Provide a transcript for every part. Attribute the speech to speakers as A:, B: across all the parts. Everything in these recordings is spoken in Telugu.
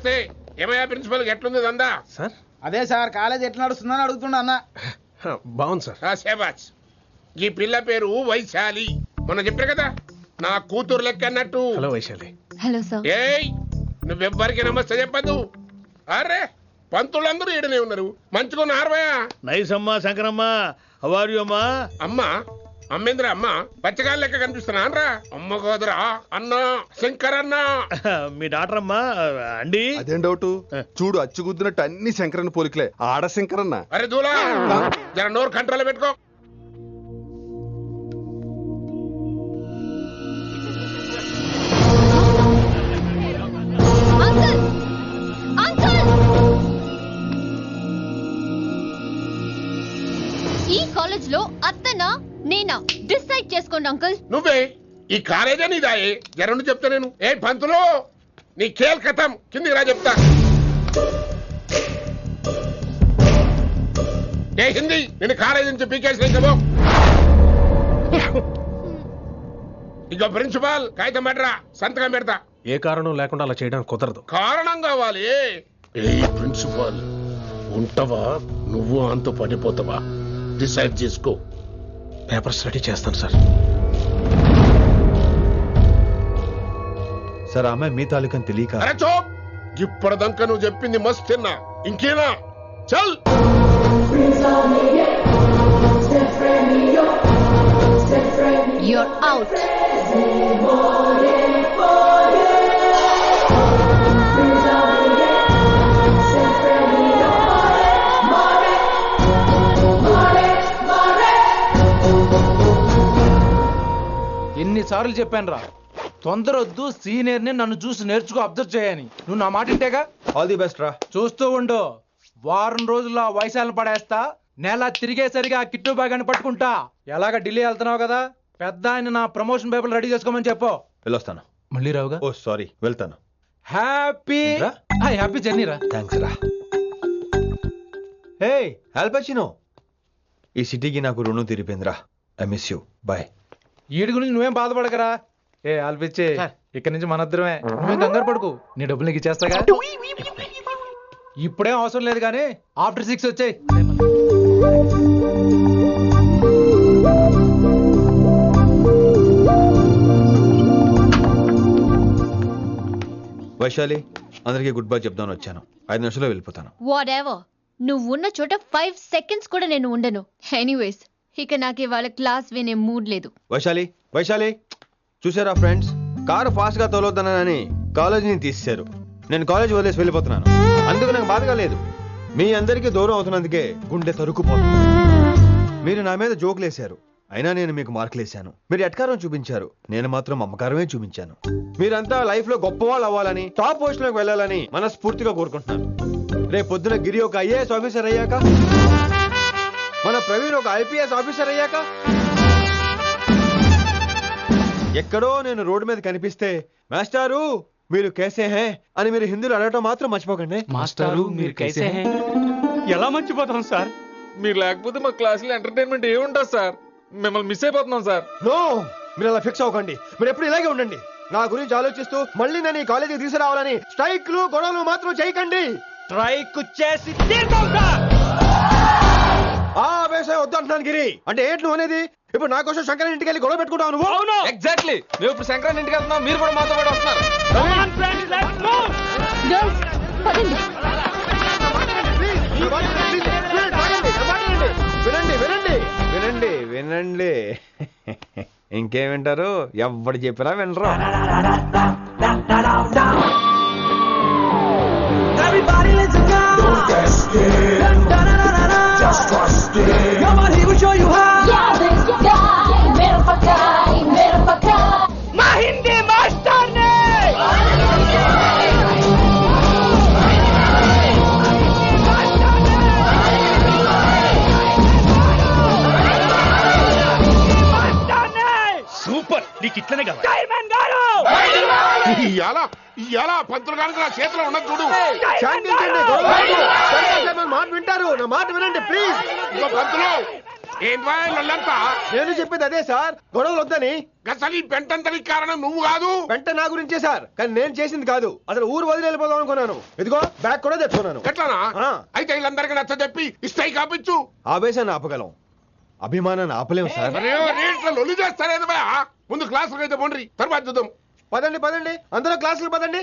A: నమస్తే. ఏమయ్యా ప్రిన్సిపల్ ఎట్లుంది దందా?
B: సార్
C: అదే సార్ కాలేజ్ ఎట్లా నడుస్తుందని అడుగుతున్నా అన్న.
B: బాగుంది సార్.
A: శేబాజ్. ఈ పిల్ల పేరు వైశాలి. మొన్న చెప్పారు కదా నా కూతురు లెక్క అన్నట్టు.
B: హలో వైశాలి.
D: Hello sir.
A: ఏయ్ నువ్వెవ్వరికి నమస్తే చెప్పదు. అరే పంతులందరూ ఈడనే ఉన్నారు. మంచుకున్న ఆర్వయా.
E: నైస్ అమ్మా శంకరమ్మ. హౌ ఆర్ యు అమ్మా?
A: అమ్మా అమ్మేంద్ర అమ్మ బచ్చగాళ్ళ లెక్క కనిపిస్తున్నా అనరా? అమ్మ కాదురా అన్న శంకర్ అన్న.
E: మీ డాక్టర్ అమ్మా అండి.
F: అదేం డౌట్? చూడు అచ్చుగుద్దినట్టు అన్ని శంకరన్న పోలికలే. ఆడ శంకరన్న.
A: అరే దూలా జర నోరు కంట్రోల్ పెట్టుకో.
D: ఈ కాలేజ్ లో అత్తనా నేనా డిసైడ్ చేసుకోండి అంకుల్.
A: నువ్వే ఈ కాలేజే నీదాయే. జరండు చెప్తా నేను. ఏ పంతులు నీ ఖేల్ కథం. కిందికి రా చెప్తా. ఏ హిందీ నేను కాలేజీ నుంచి పీకేసి ఇక ప్రిన్సిపాల్ కాగితం పెట్టరా, సంతకం పెడతా.
B: ఏ కారణం లేకుండా అలా చేయడానికి కుదరదు.
A: కారణం కావాలి. ఏ ప్రిన్సిపాల్ ఉంటావా నువ్వు అంత పడిపోతావా? డిసైడ్ చేసుకో.
B: పేపర్స్ రెడీ చేస్తాను సార్.
G: సార్ ఆమె మీ తాలూకని తెలియక.
A: అరే చోప్. ఇప్పటిదాకా నువ్వు చెప్పింది మస్తు తిన్నా. ఇంకేనా? చల్.
D: You're out.
C: ఎన్నిసార్లు చెప్పాను రా, తొందరొద్దు, సీనియర్ ని నన్ను చూసి నేర్చుకో, అబ్జర్వ్ చేయని. నువ్వు నా మాట ఇంటేగా.
G: ఆల్ ది బెస్ట్ రా.
C: చూస్తూ ఉండు, వారం రోజుల్లో వైశాలను పడేస్తా. నెల తిరిగేసరిగా కిట్టు బాగాని పట్టుకుంటా. ఎలాగ ఢిల్లీ వెళ్తున్నావు కదా, పెద్ద ఆయన నా ప్రమోషన్ పేపర్లు రెడీ చేసుకోమని చెప్పు.
G: వెళ్ళొస్తాను.
C: మళ్ళీ రావుగా?
G: ఓ సారీ, వెళ్తాను.
C: హ్యాపీ హ్యాపీ జర్నీ రా.
G: థ్యాంక్స్ రా. హే ఆల్పచినో, ఈ సిటీకి నాకు రుణం తీరిపోయిందిరా. I miss you. బాయ్.
C: ఈడి గురించి నువ్వేం బాధపడకరా. ఏ ఆల్పిచ్చే, ఇక్కడి నుంచి మనద్దరమే. నువ్వేం కంగారు పడుకు, నీ డబ్బులు నీకు ఇచ్చేస్తాగా. ఇప్పుడేం అవసరం లేదు కానీ ఆఫ్టర్ 6 వచ్చాయి.
G: వైశాలి, అందరికీ గుడ్ బై చెప్దామని వచ్చాను. 5 నిమిషాల్లో వెళ్ళిపోతాను.
D: వాటెవర్. నువ్వు ఉన్న చోట 5 seconds కూడా నేను ఉండను. ఎనీవేస్, ఇక నాకు ఇవాళ క్లాస్ వినే మూడ్ లేదు.
G: వైశాలి, వైశాలి, చూసారా ఫ్రెండ్స్, కారు ఫాస్ట్ గా తోలొద్దనని కాలేజీని తీసేశారు. నేను కాలేజీ వదిలేసి వెళ్ళిపోతున్నాను. అందుకు నాకు బాధగా లేదు. మీ అందరికీ దూరం అవుతున్నందుకే గుండె తరుక్కుపోతుంది. మీరు నా మీద జోకులేశారు, అయినా నేను మీకు మార్కులేశాను. మీరు ఎట్కారం చూపించారు, నేను మాత్రం అమ్మకారమే చూపించాను. మీరంతా లైఫ్ లో గొప్ప వాళ్ళు అవ్వాలని, టాప్ పొజిషన్ లోకి వెళ్ళాలని మనస్ఫూర్తిగా కోరుకుంటున్నాను. రేపు పొద్దున గిరి ఒక IAS ఆఫీసర్ అయ్యాక, మన ప్రవీణ్ ఒక IPS ఆఫీసర్ అయ్యాక, ఎక్కడో నేను రోడ్డు మీద కనిపిస్తే మాస్టారు మీరు కేసే హే అని మీరు హిందీలో అడగటం మాత్రం మర్చిపోకండి.
C: మాస్టారు మీరు కైసే హై.
H: ఎలా మర్చిపోతాం సార్? మీరు లేకపోతే మా క్లాసులో ఎంటర్టైన్మెంట్ ఏముంటుంది సార్? మిమ్మల్ని మిస్ అయిపోతున్నాం సార్.
G: నో, మీరు అలా ఫిక్స్ అవ్వకండి. మీరు ఎప్పుడు ఇలాగే ఉండండి. నా గురించి ఆలోచిస్తూ మళ్ళీ నేను ఈ కాలేజీకి తీసుకురావాలని స్ట్రైక్లు గొడవలు మాత్రం చేయకండి.
H: స్ట్రైక్ చేసి తీరుతాం సార్.
G: ఆ వ్యవసాయం వద్దు అంటున్నాను గిరి. అంటే ఏంటి నువ్వు అనేది? ఇప్పుడు నా కోసం శంకర్ ఇంటికి వెళ్ళి గొడవ పెట్టుకుంటావు నువ్వు?
H: అవును, ఎగ్జాక్ట్లీ. మేము ఇప్పుడు శంకరాన్ని ఇంటికి వెళ్తున్నాం, మీరు కూడా మాతో పాటు వస్తున్నారు.
D: Girls, పదండి.
G: వినండి వినండి వినండి వినండి. ఇంకేం వింటారు? ఎవరు చెప్పినా వినరు.
I: Everybody let's go. Don't get scared. Just trust it. Come on, he will show you how. మా హిందీ మాస్టర్ నే.
E: సూపర్, నీకు ఇట్లనే కదా.
I: చైర్మన్ గారు
A: ఇయాల పంతులు గారికి నా చేతిలో ఉన్నది చూడు.
G: మాట వింటారు, నా మాట వినండి ప్లీజ్.
A: పంతులు ఏంటంతా
G: నేను చెప్పేది అదే సార్, గొడవలు వద్దని.
A: అసలు ఈ పెంటంతరికి కారణం నువ్వు కాదు.
G: వెంట నా గురించే సార్, కానీ నేను చేసింది కాదు. అసలు ఊరు వదిలి వెళ్ళిపోదాం అనుకున్నాను. ఇదిగో బ్యాగ్ కూడా తెచ్చుకున్నాను.
A: ఎట్లానా?
G: ఆ.
A: అయితే వీళ్ళందరికీ నచ్చ చెప్పి ఇస్తాయి కాపించు.
G: ఆవేశాన్ని ఆపగలం, అభిమానాన్ని ఆపలేము సార్.
A: రేట్ల లొల్లి చేస్తారేది బా. ముందు క్లాసులకు అయితే పోండి, తర్వాత చూద్దాం.
G: పదండి పదండి, అందరూ క్లాసులు పదండి.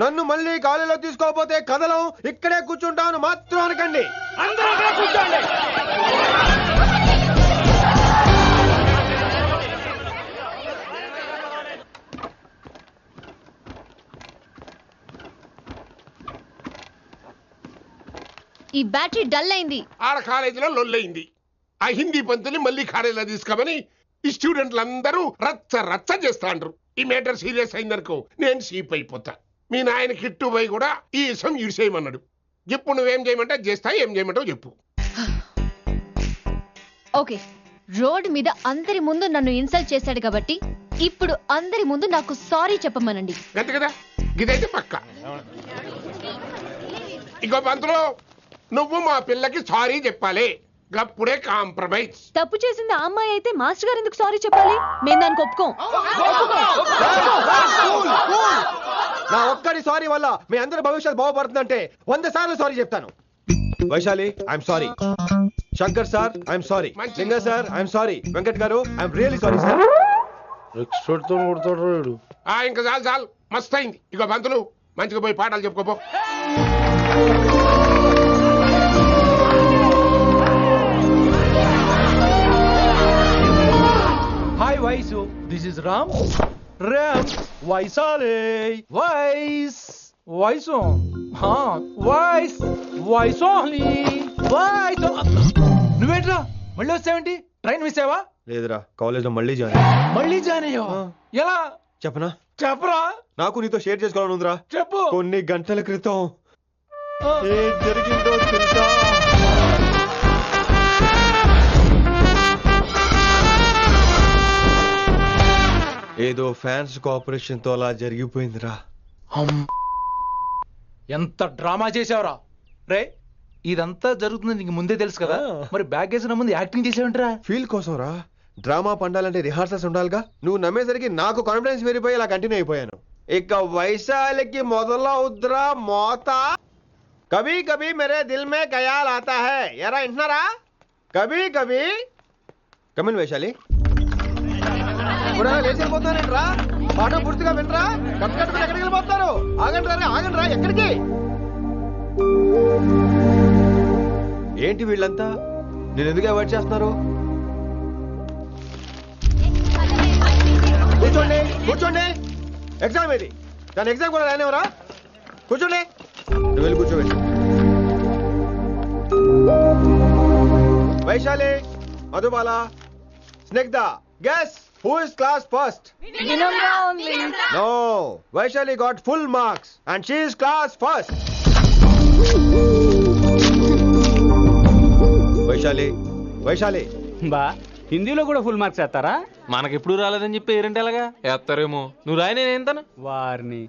G: నన్ను మళ్ళీ కాలేజీలో తీసుకోకపోతే కదలం, ఇక్కడే కూర్చుంటాను మాత్రం అనకండి. అందరూ అక్కడే కూర్చోండి.
D: ఈ బ్యాటరీ డల్ అయింది.
A: ఆడ కాలేజీలో లొల్లయింది. ఆ హిందీ పంతుని మళ్ళీ కాలేజీలో తీసుకోమని ఈ స్టూడెంట్లందరూ రచ్చ రచ్చ చేస్తాండ్రు. ఈ మేటర్ సీరియస్ అయిందనుకో నేను సీప్ అయిపోతా. మీ నాయన కిట్టు పోయి కూడా ఈ విషయం ఇడిసేయమన్నాడు. ఇప్పుడు నువ్వేం చేయమంటే చేస్తా, ఏం చేయమంటావు చెప్పు.
D: ఓకే, రోడ్ మీద అందరి ముందు నన్ను ఇన్సల్ట్ చేశాడు కాబట్టి ఇప్పుడు అందరి ముందు నాకు సారీ చెప్పమనండి.
A: అంతే కదా, ఇదైతే పక్క. ఇంకో పంతులు, నువ్వు మా పిల్లకి సారీ చెప్పాలి. గప్పుడే కాంప్రమైజ్.
D: తప్పు చేసింది ఆ అమ్మాయి అయితే మాస్టర్ గారు ఎందుకు సారీ చెప్పాలి? మేము దానికి ఒప్పుకోం.
G: నా ఒక్కడి సారీ వల్ల మీ అందరి భవిష్యత్తు బాగుపడుతుందంటే 100 సార్లు సారీ చెప్తాను. Vaishali, I'm sorry. Shankar sir, I'm sorry. లింగ సార్, ఐఎమ్ సారీ. వెంకట్ గారు, ఐఎమ్ రియలీ సారీ సార్.
A: ఇంకా చాలు చాలు, మస్తు అయింది. ఇక పంతులు మంచిగా పోయి పాఠాలు చెప్పుకోపో.
C: Hi Vaisu, this is Ram. Ram వైసాలే. వైస్ వైసు, వైస్ వైసోహ్లీ వైస్. నువ్వేంట్రా మళ్ళీ వచ్చావేంటి? ట్రైన్ మిస్ అయ్యావా?
G: లేదురా, కాలేజ్ లో మళ్ళీ జాయిన్ అయ్యా.
C: మళ్ళీ జాయిన్ అయ్యావా? ఎలా
G: చెప్పనా?
C: చెప్పరా.
G: నాకు నీతో షేర్ చేసుకోవాలని ఉందిరా.
C: చెప్పు.
G: కొన్ని గంటల క్రితం ఏం జరిగిందో తెలుసా? ఏదో ఫ్యాన్స్ కోఆపరేషన్ తో అలా జరిగిపోయిందిరా.
C: ఎంత డ్రామా చేసావురా రే. ఇదంతా జరుగుతుంది నీకు ముందే తెలుసు కదా, మరి బ్యాగ్ వేసిన ముందు యాక్టింగ్ చేసావంటరా?
G: ఫీల్ కోసం రా. డ్రామా పండాలంటే రిహార్సల్స్ ఉండాలిగా. నువ్వు నమ్మేసరికి నాకు కాన్ఫిడెన్స్ పెరిగిపోయి ఇలా కంటిన్యూ అయిపోయాను. ఇక వైశాలికి మొదలవుద్రా మోత. కభీ కభీ మేరే దిల్ మే ఖయాల్ ఆతా హై. ఎరా ఇంటున్నారా? కభీ కభీ. కమిన్ వైశాలి. లేచిపోతానంట్రా, పాఠం పూర్తిగా వినరా? కట్ కట్టుకుని ఎక్కడికి వెళ్ళిపోతారు? ఆగండి రా, ఆగండి రా. ఎక్కడికి? ఏంటి వీళ్ళంతా నేను ఎందుకు అవాయిడ్ చేస్తున్నారు? కూర్చోండి కూర్చోండి. ఎగ్జామ్ ఏది? దాని ఎగ్జామ్ కూడా రానివరా? కూర్చోండి. నువ్వు వెళ్ళి కూర్చోబెట్టి. Vaishali, Madhubala, Snigdha, guess who is class first?
D: Vinamra only.
G: No, Vaishali got full marks and she is class first. Vaishali, Vaishali.
J: బా హిందీలో కూడా ఫుల్ మార్క్స్ వేస్తారా? మనకెప్పుడు రాలేదని చెప్పి ఏరంటే ఎలాగా వేస్తారేమో. నువ్వు రాయి, నేను ఏంతను వారిని.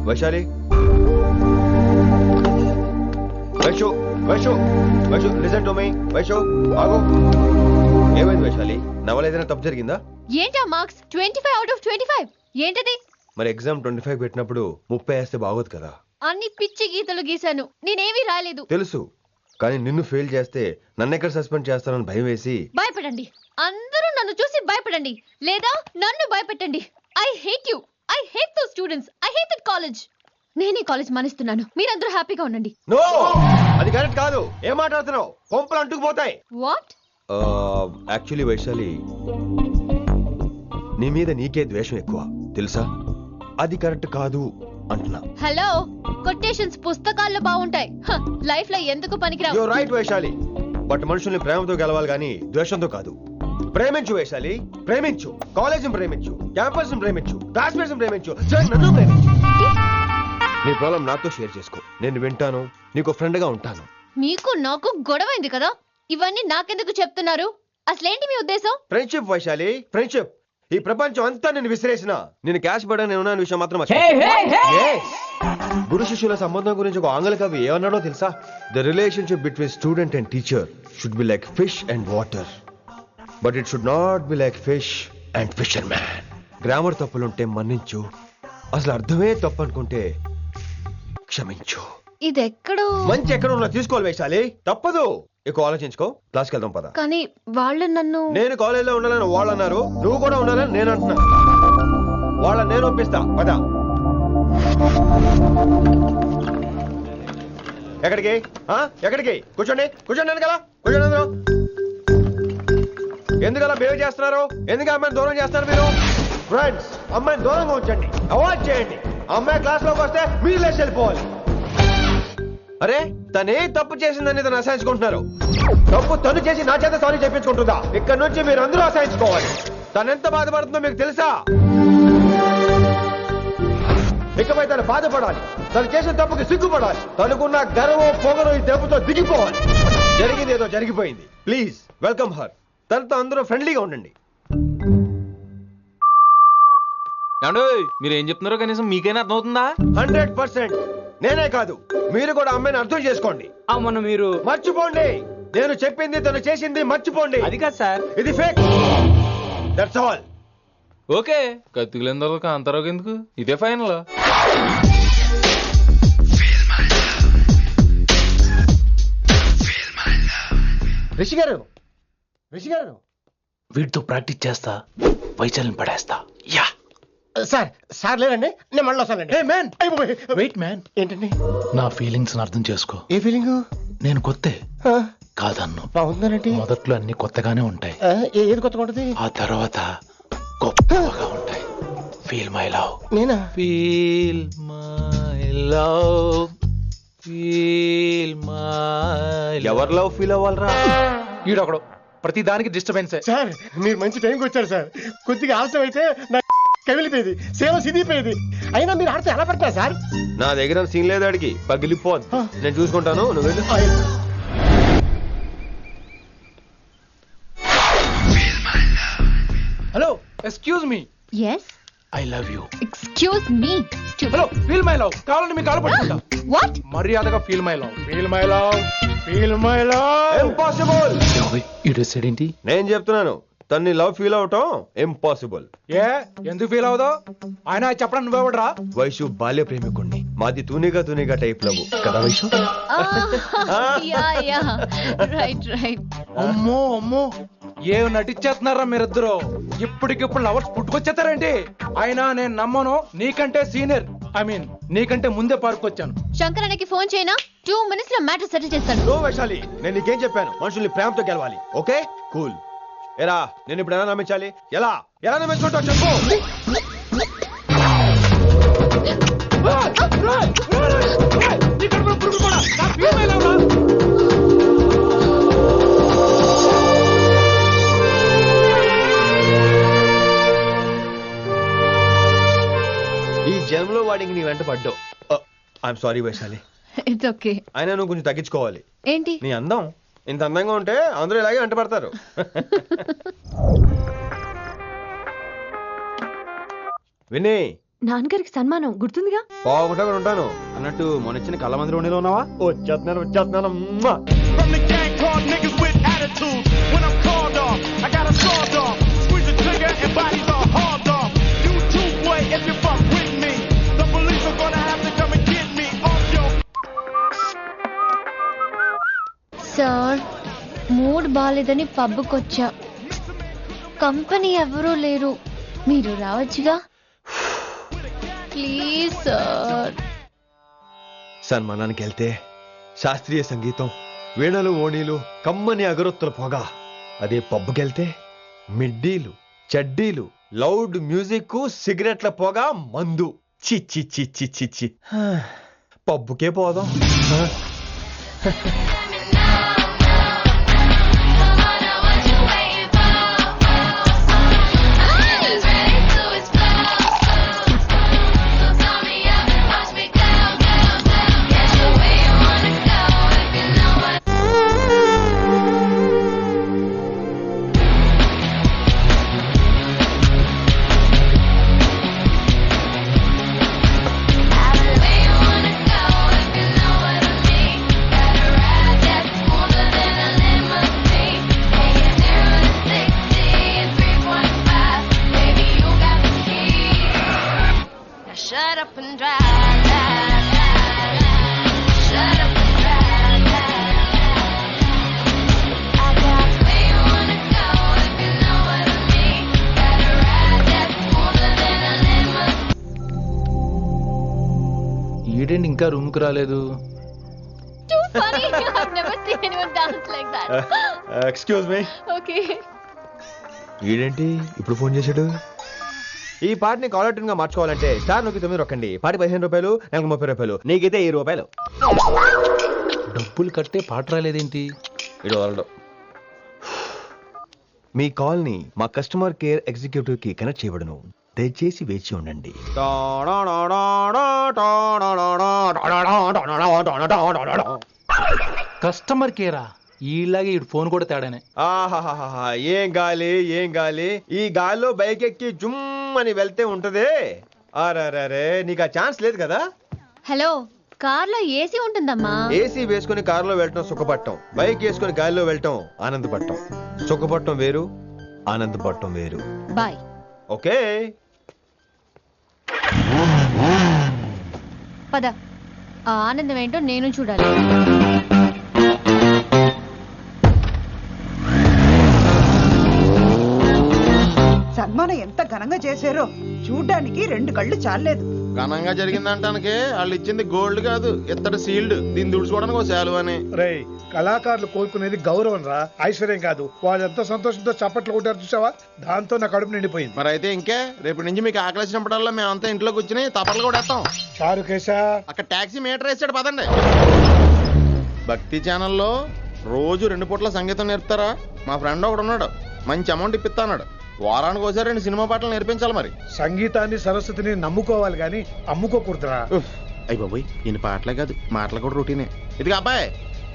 G: Vaishali, Vaishu, Vaishu, Vaishu, listen to me. Vaishu ఆగు. ఏమైంది వైశాలి? నా వల్ల ఏదైనా తప్పు జరిగిందా?
D: ఏంటా మార్క్స్? 25 out of 25 ఏంటది?
G: మరి ఎగ్జామ్ 25 పెట్టినప్పుడు 30 వేస్తే బాగోదు కదా.
D: అన్ని పిచ్చి గీతలు గీశాను, నేనేమీ రాలేదు.
G: తెలుసు, కానీ నిన్ను ఫెయిల్ చేస్తే నన్ను ఎక్కడ సస్పెండ్ చేస్తానని భయం వేసి.
D: భయపడండి, అందరూ నన్ను చూసి భయపడండి, లేదా నన్ను భయపెట్టండి. I hate you. I hate those students. I hate that college. నేనే కాలేజ్ మానేస్తున్నాను. మీరందరూ హ్యాపీగా ఉండండి.
G: నో, అది కరెక్ట్ కాదు. ఏం మాట్లాడుతున్నావు? కొంపలు అంటుకుపోతాయి.
D: వాట్?
G: యాక్చువల్లీ వైశాలి, నీ మీద నీకే ద్వేషం ఎక్కువ తెలుసా? అది కరెక్ట్ కాదు అంటున్నా.
D: హలో, కొటేషన్స్ పుస్తకాల్లో బాగుంటాయి, లైఫ్ లో ఎందుకు పనికిరావు.
G: You are right Vaishali, but మనుషుల్ని ప్రేమతో గెలవాలి కానీ ద్వేషంతో కాదు. ప్రేమించు వైశాలి, ప్రేమించు. కాలేజీని ప్రేమించు, క్యాంపస్ ప్రేమించు, క్లాస్మేట్స్ ప్రేమించు, నన్ను ప్రేమించు. నీ ప్రాబ్లం నాతో షేర్ చేసుకో. నేను వింటాను, నీకు ఫ్రెండ్ గా ఉంటాను.
D: మీకు నాకు గొడవైంది కదా, ఇవన్నీ నాకెందుకు చెప్తున్నారు? అసలేంటి మీ ఉద్దేశం?
G: Friendship Vaishali, friendship. ఈ ప్రపంచం అంతా నేను విసిరేసిన నేను క్యాష్ పడని ఉన్నాను విషయం మాత్రం Yes. గురు శిష్యుల సంబంధం గురించి ఒక ఆంగ్ల కవి ఏమన్నాడో తెలుసా? The relationship between student and teacher should be like fish and water, but it should not be like fish and fisherman. Grammar తప్పులుంటే మన్నించు, అసలు అర్థమే తప్పు అనుకుంటే క్షమించు.
D: ఇది ఎక్కడో
G: మంచి ఎక్కడ ఉన్నా తీసుకోవాలి వైశాలి, తప్పదు. ఎక్కువ ఆలోచించుకో, క్లాస్కి వెళ్దాం పద.
D: కానీ వాళ్ళు నన్ను
G: నేను కాలేజీలో ఉండాలని వాళ్ళు అన్నారు, నువ్వు కూడా ఉండాలని నేను అంటున్నా. వాళ్ళని నేను పంపిస్తా పద. ఎక్కడికి ఎక్కడికి? కూర్చోండి కూర్చోండి కదా, కూర్చోండి అందరూ. ఎందుకలా బిహేవ్ చేస్తున్నారు? ఎందుకు అమ్మాయిని దూరం చేస్తారు మీరు? ఫ్రెండ్స్, అమ్మాయిని దూరంగా ఉంచండి, అవాయిడ్ చేయండి. అమ్మాయి క్లాస్ లోకి వస్తే మీరు లేచి వెళ్ళిపోవాలి. అరే తనే తప్పు చేసిందని తను అసహించుకుంటున్నారు. తప్పు తను చేసి నా చేత సారీ చెప్పించుకుంటుందా? ఇక్కడ నుంచి మీరు అందరూ అసహించుకోవాలి. తనెంత బాధపడుతుందో మీకు తెలుసా? ఇకపై తను బాధపడాలి, తను చేసిన తప్పుకి సిగ్గుపడాలి. తనకున్న గర్వం పొగరు ఈ దెబ్బతో దిగిపోవాలి. జరిగింది ఏదో జరిగిపోయింది. Please welcome her. తనతో అందరూ ఫ్రెండ్లీగా ఉండండి.
J: మీరు ఏం చెప్తున్నారో కనీసం మీకైనా అర్థమవుతుందా?
G: 100%. నేనే కాదు, మీరు కూడా అమ్మాయిని అర్థం చేసుకోండి.
J: మొన్న మీరు
G: మర్చిపోండి, నేను చెప్పింది తను చేసింది మర్చిపోండి.
J: అది కాదు సార్,
G: ఇది ఫేక్. That's all.
J: ఓకే, కత్తిలేని తర్వాత కాంతారావు ఎందుకు? ఇదే ఫైనల్.
B: రిషి గారు, రిషి గారు, వీటితో ప్రాక్టీస్ చేస్తా వైశాలిని పడేస్తా. యా
K: సార్, సార్ లేదండి, నేను మళ్ళీ వస్తానండి.
B: వెయిట్ మ్యాన్,
K: ఏంటండి?
B: నా ఫీలింగ్స్ అర్థం చేసుకో.
K: ఏ ఫీలింగ్?
B: నేను కొత్తే కాదన్ను.
K: బాగుందనండి.
B: మొదట్లో అన్ని కొత్తగానే ఉంటాయి,
K: ఏది కొత్తగా ఉంటుంది?
B: ఆ తర్వాత గొప్పగా ఉంటాయి. Feel my love.
K: నేనా?
B: Feel my love, feel my.
G: ఎవరి లవ్ ఫీల్ అవ్వాలరా?
C: ఈడొకడు ప్రతి దానికి డిస్టర్బెన్స్.
K: సార్, మీరు మంచి టైంకి వచ్చారు సార్. కొద్దిగా ఆలస్యం అయితే నా కమిలిపోయేది, సేవ సిదిపోయేది. అయినా మీరు ఆడితే ఎలా పడతారు సార్?
G: నా దగ్గర సీన్ లేదు, అడిగి పగిలిపోద్దు. నేను చూసుకుంటాను, నువ్వు వెళ్ళు.
C: Hello, excuse me.
D: yes
B: I love you.
D: excuse me
C: hello, feel my love. కావాలంటే మీ కాలు పట్టుకుంటా.
D: what
C: మర్యాదగా feel my love, feel my love, feel my love.
G: Impossible.
B: ఇటు ఏంటి?
G: నేను చెప్తున్నాను, తన్ని లవ్ ఫీల్ అవటం ఇంపాసిబుల్.
C: ఏ ఎందుకు ఫీల్ అవుదో? ఆయన చెప్పడం నువ్వెవడరా?
G: వైషు బాల్య ప్రేమికుణ్ణి. మాది తూనిగా తూనిగా టైప్ లవ్ కదా వైషు?
D: yeah right
C: అమ్మో అమ్మో, ఏం నటించేస్తున్నారా మీరిద్దరు? ఇప్పటికిప్పుడు లవర్స్ పుట్టుకొచ్చేస్తారేంటి? అయినా నేను నమ్మను. నీకంటే సీనియర్, ఐ మీన్ నీకంటే ముందే పార్కొచ్చాను.
D: శంకరానికి ఫోన్ చేయనా? 2 minutes లో మ్యాటర్ సెటిల్ చేస్తాను.
G: నో వైశాలి, నేను నీకేం చెప్పాను? మనుషుల్ని ప్రేమతో గెలవాలి. Okay cool. ఎరా నేను ఇప్పుడు ఎలా నమ్మించాలి? ఎలా ఎలా నమ్మించుకుంటావు చెప్పు. ఈ జన్మలో వాడికి నీ వెంట పడ్డావు. I'm sorry Vaishali.
D: It's okay.
G: అయినా నువ్వు కొంచెం తగ్గించుకోవాలి.
D: ఏంటి?
G: నీ అందం ఇంత అందంగా ఉంటే అందరూ ఇలాగే వెంట పడతారు. విని
D: నాన్నగారికి సన్మానం గుర్తుందిగా?
G: బాగుంటా ఉంటాను అన్నట్టు మొన్న కళ్ళ మందిలో ఉండేలో ఉన్నావా? వచ్చేస్తున్నాను.
I: From the gang called niggas with attitude. When I'm called off, I got a sawed off. Squeeze the trigger and bodies are hauled off. You too, boy, if you fuck with me. The police are gonna have to come and get me off your.
D: Sir, mood బాలేదని పబ్కొచ్చా. కంపెనీ ఎవరూ లేరు, మీరు రావచ్చుగా. Please sir.
G: సన్మానానికి వెళ్తే శాస్త్రీయ సంగీతం, వీణలు, ఓణీలు, కమ్మని అగరొత్తుల పొగ. అదే పబ్బుకెళ్తే మిడ్డీలు, చడ్డీలు, లౌడ్ మ్యూజిక్, సిగరెట్ల పొగ, మందు. చిచ్చి చిచ్చి చిచ్చి. పబ్బుకే పోదాం.
C: ఇంకా రూమ్ కు రాలేదు.
D: Too funny. I've never seen anyone dance like that.
G: Excuse me.
D: Okay.
G: వీడేంటి ఇప్పుడు ఫోన్ చేశాడు? ఈ పాటని కాలర్ ట్యూన్ గా మార్చుకోవాలంటే స్టార్ నొక్కి 9 రొక్కండి. పాటి 15 రూపాయలు, నాకు 30 రూపాయలు, నీకైతే 10 రూపాయలు.
C: డబ్బులు కట్టే పాట రాలేదేంటి?
G: ఇది వదలడు. మీ కాల్ ని మా కస్టమర్ కేర్ ఎగ్జిక్యూటివ్ కి కనెక్ట్ చేయబడును. దయచేసి వేచి ఉండండి.
C: కస్టమర్ కేరా? ఈలాగే ఇటు ఫోన్ కూడా తేడానే.
G: ఆహాహాహా, ఏం గాలి ఏం గాలి! ఈ గాల్లో బైక్ ఎక్కి జుమ్ అని వెళ్తే ఉంటదే. అరే నీకు ఆ ఛాన్స్ లేదు కదా.
D: హలో, కార్ లో ఏసీ ఉంటుందమ్మా.
G: ఏసీ వేసుకుని కారులో వెళ్ళటం సుఖపట్టం, బైక్ వేసుకుని గాలిలో వెళ్ళటం ఆనందపట్టం. సుఖపట్టం వేరు, ఆనందపట్టం వేరు.
D: బాయ్.
G: ఓకే
D: పద, ఆ ఆనందం ఏంటో నేను చూడాలి.
L: సన్మానం ఎంత ఘనంగా చేశారో చూడ్డానికి 2 కళ్ళు చాలేదు.
B: ఘనంగా జరిగిందంటానికి వాళ్ళు ఇచ్చింది గోల్డ్ కాదు, ఇత్తడి సీల్డ్. దీన్ని దుడుచుకోవడానికి ఒక శాలువ అని.
K: రే, కళాకారులు కోరుకునేది గౌరవం రా, ఐశ్వర్యం కాదు. వాళ్ళు ఎంతో సంతోషంతో చప్పట్లు కొట్టారు చూసావా, దాంతో నా కడుపు నిండిపోయింది.
B: మరి అయితే ఇంకే, రేపటి నుంచి మీకు ఆకలి వచ్చినప్పుడల్లా మేమంతా ఇంట్లో కూర్చుని తప్పట్లు కూడా వేస్తాం.
K: చారు కేశా,
B: అక్కడ టాక్సీ మీటర్ వేసాడు పదండి. భక్తి ఛానల్లో రోజు 2 పూట్ల సంగీతం నేర్పుతారా? మా ఫ్రెండ్ ఒకడు ఉన్నాడు, మంచి అమౌంట్ ఇప్పిస్తా అన్నాడు. వారానికి ఒకసారి 2 సినిమా పాటలు నేర్పించాలి. మరి
K: సంగీతాన్ని సరస్వతిని నమ్ముకోవాలి గాని అమ్ముకోకూడదురా.
B: అయ్యి బాబోయ్, ఈయన పాటలే కాదు మాటలు కూడా రొటీనే. ఇది అబ్బాయి,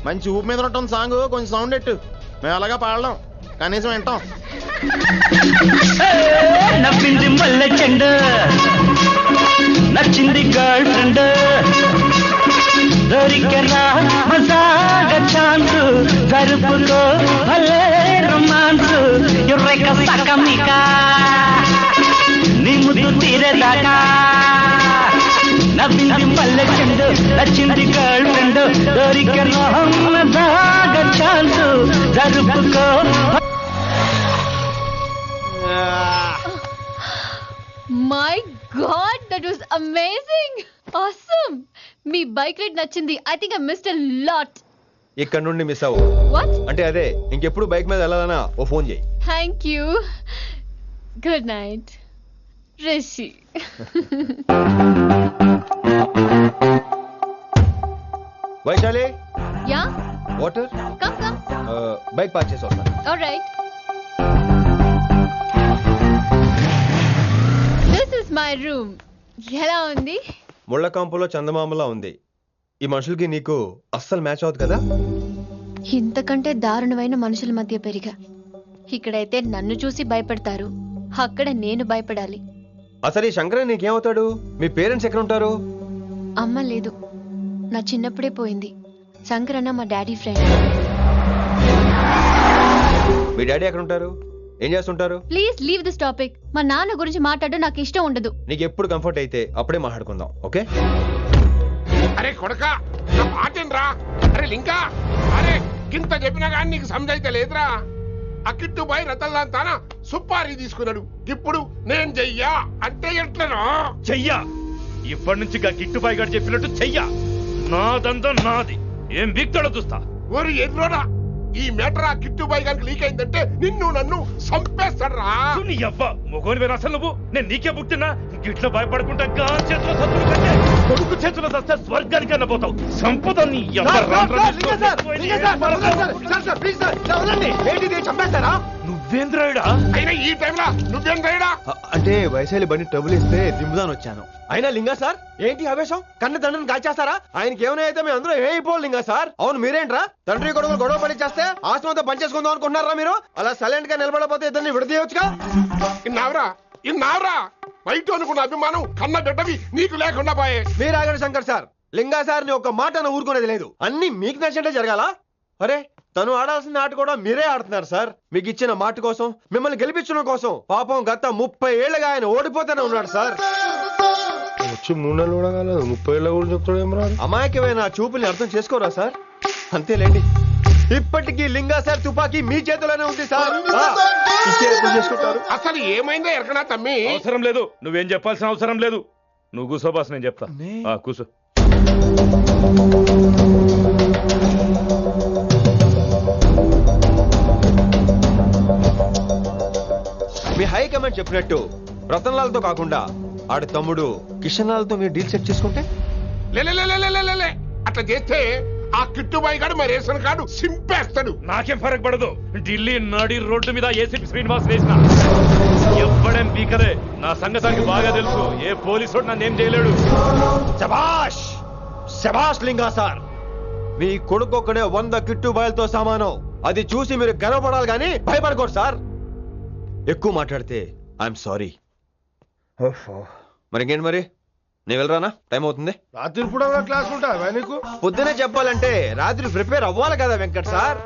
B: మంచి ఊపు మీద ఉంటుంది సాంగ్, కొంచెం సౌండ్ ఎట్టు. మేము అలాగా పాడలేం, కనీసం వింటాం.
I: నవ్వింది మల్లె చెండు, నచ్చింది గర్ల్ ఫ్రెండ్, దొరికనా మజాగ ఛాన్స్, జరుపుకో భలే రొమాన్స్, ఎర్రెక సకమిక నీ ముద్దు తీరేదాకా. నవ్వింది మల్లె చెండు, నచ్చింది గర్ల్ ఫ్రెండ్, దొరికనా మజాగ ఛాన్స్, జరుపుకో.
D: My god, that was amazing, awesome. మీ బైక్ రైడ్ నచ్చింది. I think I missed a lot.
G: ఇక్కడ నుండి మిస్ అవ్వు.
D: వాట్?
G: అంటే అదే, ఇంకెప్పుడు బైక్ మీద వెళ్ళాలన్నా ఓ ఫోన్ చేయి.
D: Thank you. Good night Rishi.
G: Vaishali,
D: yeah,
G: water.
D: Come come.
G: Bike park చేసి వస్తాను.
D: Alright. This is my room. ఎలా ఉంది?
G: ముళ్ళ కాంపులో చందమామలా ఉంది. ఈ మనుషులకి నీకు అస్సలు మ్యాచ్ అవుతుంది కదా.
D: ఇంతకంటే దారుణమైన మనుషుల మధ్య పెరిగా. ఇక్కడైతే నన్ను చూసి భయపడతారు, అక్కడ నేను భయపడాలి.
G: అసలు ఈ శంకరన్ నీకేమవుతాడు? మీ పేరెంట్స్ ఎక్కడ ఉంటారు?
D: అమ్మ లేదు, నా చిన్నప్పుడే పోయింది. శంకరన్న మా డాడీ ఫ్రెండ్.
G: మీ డాడీ ఎక్కడ ఉంటారు? ఏం చేస్తుంటారు?
D: Please leave this topic. మా నాన్న గురించి మాట్లాడడం నాకు ఇష్టం ఉండదు.
G: నీకు ఎప్పుడు కంఫర్ట్ అయితే అప్పుడే మాట్లాడుకుందాం, ఓకే?
A: అరే కొడక, నా మాటేనరా? అరే లింకా, అరే గింత చెప్పినా కానీ నీకు సమజైతే లేదురా. ఆ కిట్టుబాయి రతల్లాంతానా సుపారీ తీసుకున్నాడు. ఇప్పుడు నేను చెయ్యా అంటే ఎట్లనో
E: చెయ్యా. ఇప్పటి నుంచి కిట్టుబాయి గారు చెప్పినట్టు చెయ్యా. నాదంతా నాది. ఏం బిక్తాడో చూస్తా.
A: ఓరి ఎర్రోడా, ఈ మేటర్ ఆ కిట్టుబాయి గారికి లీక్ అయిందంటే నిన్ను నన్ను చంపేస్తాడరా.
E: నీ అబ్బా మొగోని అసలు నువ్వు. నేను నీకే పుట్టినా గిట్ల భయపడకుండా గాని చేతిలో సత్తులు కంటే కొడుకు చేతిలో సస్తే స్వర్గానికన్నా పోతావు. సంపద నీ నువ్వేంద్రాయుడా?
A: అయినా ఈ టైంలో నువ్వేంద్రాయుడా?
G: అంటే వైశాలి బండి ట్రబుల్ ఇస్తే దింపుదాని వచ్చాను. అయినా లింగా సార్, ఏంటి ఆవేశం? కన్న తండ్రిని కాల్చేస్తారా? ఆయనకి ఏమైనా అయితే మేము అందరూ ఏమైపోవాలి లింగా సార్. అవును, మీరేంట్రా తండ్రి కొడుకులు గొడవ పని చేస్తే ఆశ్రమంతో పనిచేసుకుందాం అనుకుంటున్నారా మీరు? అలా సైలెంట్ గా నిలబడపోతే ఇద్దరిని విడదీయొచ్చుగా.
A: ఇన్నావురా బయట అనుకున్న అభిమానం కన్న బిడ్డవి నీకు లేకుండా పోయే.
G: మీరు ఆగండి శంకర్ సార్. లింగా సార్ ని ఒక మాట ఊరుకునేది లేదు. అన్ని మీకు నచ్చినట్టే జరగాల. అరే, తను ఆడాల్సిన ఆట కూడా మీరే ఆడుతున్నారు సార్. మీకు ఇచ్చిన మాట కోసం, మిమ్మల్ని గెలిపించడం కోసం పాపం గత 30 ఏళ్లుగా ఆయన ఓడిపోతూనే ఉన్నాడు సార్.
K: వచ్చి 3 నెలలు కూడా కాలేదు, 30 ఏళ్ళ కూడా చెప్తాడేమరా.
G: అమాయకమైన చూపుల్ని అర్థం చేసుకోరా సార్? అంతేలేండి. ఇప్పటికీ లింగా సార్ తుపాకీ మీ చేతిలోనే ఉంది సార్. చేసుకుంటారు.
A: అసలు ఏమైందో ఎరకనా తమ్మి?
E: అవసరం లేదు, నువ్వేం చెప్పాల్సిన అవసరం లేదు. నువ్వు కూసో బాస్, నేను చెప్తా. కూసో.
G: మీ హై కమాండ్ చెప్పినట్టు రతన్లాల్తో కాకుండా ఆడి తమ్ముడు కిషన్ లాల్తో మీరు డీల్ సెట్ చేసుకుంటే
A: లే అట్లా చేస్తే ఆ కిట్టుబాయి గాడు మరి రేషన్ కార్డు సింపేస్తాడు.
E: నాకేం ఫరక్ పడదు. ఢిల్లీ నడి రోడ్డు మీద ఏసీపీ శ్రీనివాస్ వేసిన ఎవ్వడేం పీకలే. నా సంగతానికి బాగా తెలుసు. ఏ పోలీసు నన్నేం చేయలేడు.
G: శభాష్ శభాష్ లింగా సార్, మీ కొడుకు ఒక్కడే 100 కిట్టుబాయలతో సమానం. అది చూసి మీరు గర్వపడాలి కానీ భయపడకూడదు సార్. ఎక్కువ మాట్లాడితే ఐఎమ్ సారీ. మరి ఇంకేంటి మరి, నేను వెళ్ళరానా? టైం అవుతుంది.
K: రాత్రి కూడా క్లాస్ ఉంటా నీకు?
G: పొద్దునే చెప్పాలంటే రాత్రి ప్రిపేర్ అవ్వాలి కదా వెంకట్ సార్.